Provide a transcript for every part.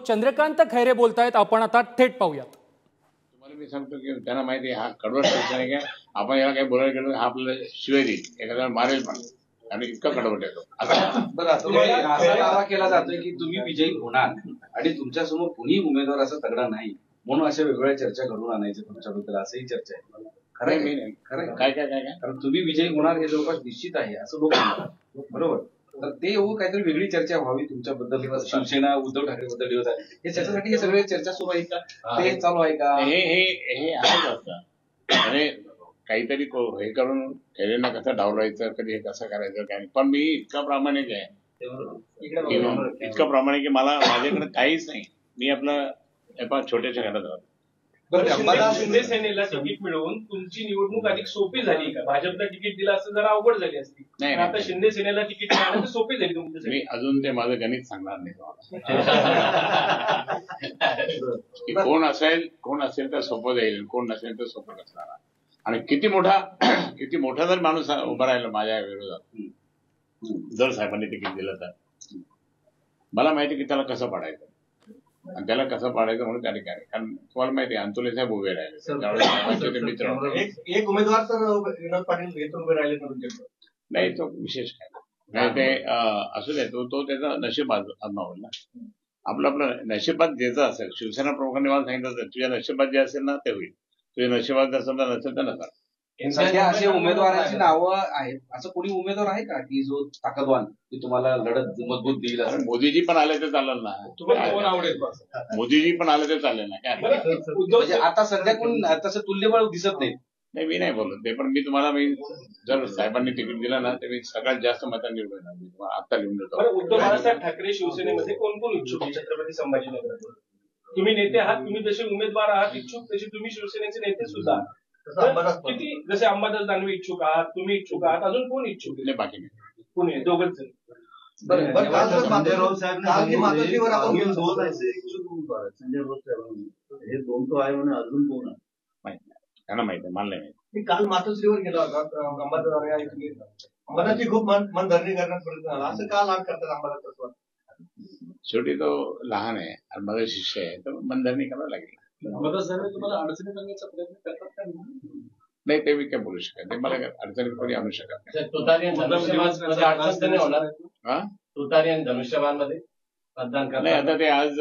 चंद्रकांत खैरे बोलतायत, आपण आता थेट पाहूयात. तुम्हाला मी सांगतो की त्यांना माहिती आहे हा कडवट शिवसेना काय, आपण याला काही बोलायला गेलो हा आपल्याला शिवाय देईल, एखाद्याला मारेल पण, आणि इतका कडवट येतो. असा दावा केला जातोय की तुम्ही विजयी होणार आणि तुमच्यासमोर कुणीही उमेदवार असा तगडा नाही, म्हणून अशा वेगवेगळ्या चर्चा घडून आणायचं तुमच्याबद्दल, असंही चर्चा आहे. खरं मी नाही, खरं काय काय काय काय कारण तुम्ही विजयी होणार हे जवळपास निश्चित आहे असं लोक म्हणतात, बरोबर. तर ते येऊ काहीतरी वेगळी चर्चा व्हावी तुमच्याबद्दल, शिवसेना उद्धव ठाकरे बद्दल होत आहे, हे त्याच्यासाठी हे सगळे चर्चा सुरू आहे का, ते चालू आहे का? हे असंच असतं अरे, काहीतरी हे करून खैरेंना कसं डावलायचं, कधी हे कसं करायचं काय. पण मी इतका प्रामाणिक आहे, इतका प्रामाणिक की मला माझ्याकडे काहीच नाही, मी आपलं छोट्याशा घरात राहतो. शिंदे सेनेला तिकीट मिळवून तुमची निवडणूक अधिक सोपी झाली का? भाजपला तिकीट दिलं असं जरा अवघड झाली असती, नाही आता शिंदे सेनेला तिकीट मिळालं तर सोपी झाली तुमच्यासाठी. मी अजून ते माझं गणित सांगणार नाही की कोण असेल तर सोपं जाईल, कोण नसेल तर सोपं नसणार. आणि किती मोठा जर माणूस उभा राहिला माझ्या विरोधात, जर साहेबांनी तिकीट दिलं तर मला माहिती की त्याला कसं पाडायचं, आणि त्याला कसं पाडायचं म्हणून त्या ठिकाणी. कारण तुम्हाला माहिती आहे अंतुले साहेब उभे राहिले, त्यावेळेस मित्र एक उमेदवार तर विनोद पाटील उभे राहिले नाही, तो विशेष काय नाही, ते असू दे, तो त्याचा नशीब आजमावल ना. आपलं नशिबात ज्याचं असेल, शिवसेना प्रमुखांनी मला सांगितलं तर तुझ्या नशिबात जे असेल ना ते होईल, तुझ्या नशिबात जर समजा नसेल तर नका. सध्या असे उमेदवारांची नावं आहेत, असं कोणी उमेदवार आहे का की जो ताकदवान, की तुम्हाला लढत मजबूत देईल असं? मोदीजी पण आले तर चालेल ना, कोण आवडेल? मोदीजी पण आले तर चालेल ना, काय म्हणजे आता सध्या कोण तसं तुल्यबळ दिसत नाही. मी नाही बोलत ते, पण मी तुम्हाला जर साहेबांनी तिकीट दिलं ना तर मी सगळ्यात जास्त मतांनी निवडून येणार, मी तुम्हाला आता लिहून देतो. उद्धव बाळासाहेब ठाकरे शिवसेनेमध्ये कोण कोण इच्छुक आहे? छत्रपती संभाजीनगर तुम्ही नेते आहात, तुम्ही जसे उमेदवार आहात इच्छुक, तसे तुम्ही शिवसेनेचे नेते सुद्धा किती, जसे अंबादास दानवे इच्छुक आहात, तुम्ही इच्छुक आहात, अजून कोण इच्छुक आहे? बाकी नाही, कोणी दोघंच जण. संजय राऊत साहेब हे दोन तो आहे म्हणून अजून कोण आहे माहिती नाही, त्यांना माहिती आहे, मला नाही माहिती. मी काल मातोश्रीवर गेला होता, अंबादास खूप मनधरणी करण्यात झाला, असं का लाभ करतात अंबादास? शेवटी तो लहान आहे आणि माझा शिष्य आहे, तर मनधरणी करावं लागेल. तुम्हाला अडचणीत आणण्याचा प्रयत्न करतात का? नाही, ते मी काय बोलू शकत नाही, मला अडचणीत कोणी आणू शकत नाही. तुतारी आणि धनुष्यबाणमध्ये मतदान करणार नाही. आता ते आज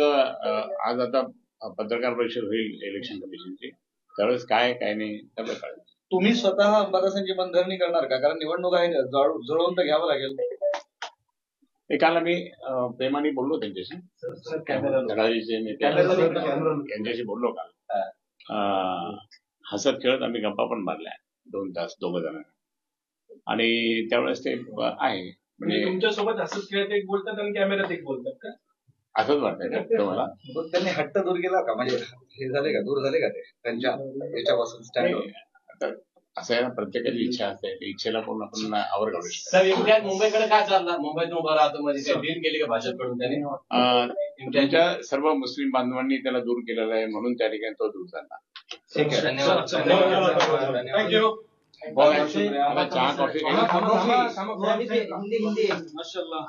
आता पत्रकार परिषद होईल इलेक्शन कमिशनची, त्यावेळेस काय नाही त्याला कळेल. तुम्ही स्वतः अंबादासांची मनधरणी करणार का? कारण निवडणूक आहे, जुळवून तर घ्यावं लागेल. काल आम्ही प्रेमाने बोललो त्यांच्याशी, धडाडीचे नेते यांच्याशी बोललो काल, हसत खेळत आम्ही गप्पा पण मारल्या 2 तास दोघं जणांना. आणि त्यावेळेस ते आहे म्हणजे तुमच्यासोबत हसत खेळत एक बोलतात आणि कॅमेऱ्यात एक बोलतात का? असंच वाटतंय का तुम्हाला? त्यांनी हट्ट दूर केला का? म्हणजे हे झाले का, दूर झाले का ते त्यांच्या याच्यापासून स्टँड? असं आहे ना, प्रत्येकाची इच्छा असते, इच्छेला पण आपण आवर काढू शकतो. सर, इम्तियाज मुंबईकडे काय चालणार? मुंबईत उभा राहतो म्हणजे डील केली का भाजपकडून त्याने? त्यांच्या सर्व मुस्लिम बांधवांनी त्याला दूर केलेला आहे, म्हणून त्या ठिकाणी तो दूर झाला. ठीक आहे, धन्यवाद. थँक्यू. चहा कॉफी माशाल्लाह.